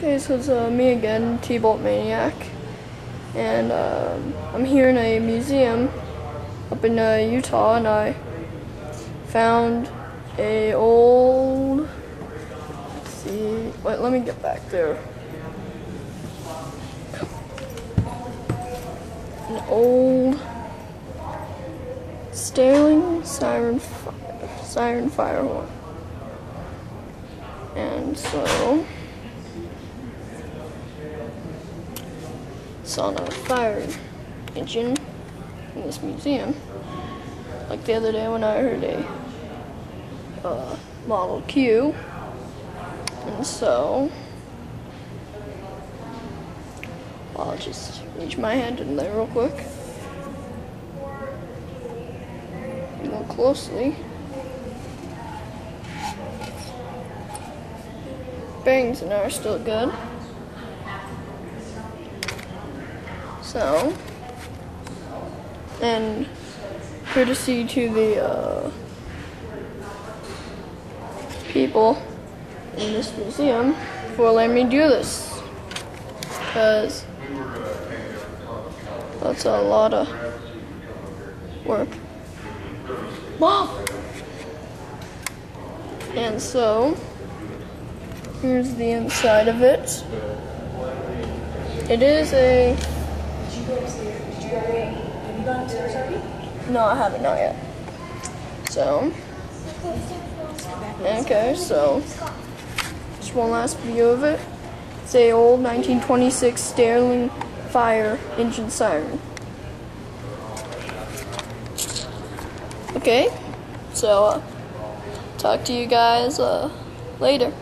Okay, so it's me again, T-Bolt Maniac, and I'm here in a museum up in Utah, and I found a old, let's see, wait, let me get back there. An old Sterling siren fire horn. And so it's on a fire engine in this museum. Like the other day when I heard a Model Q. And so I'll just reach my hand in there real quick. Look closely. Bearings in there are still good. So, and courtesy to the people in this museum for letting me do this, because that's a lot of work. Mom! And so here's the inside of it. It is a... Did you go upstairs? Did you go away? Have you gone upstairs already? No, I haven't, not yet. So, okay, so just one last view of it. It's a old 1926 Sterling fire engine siren. Okay, so talk to you guys later.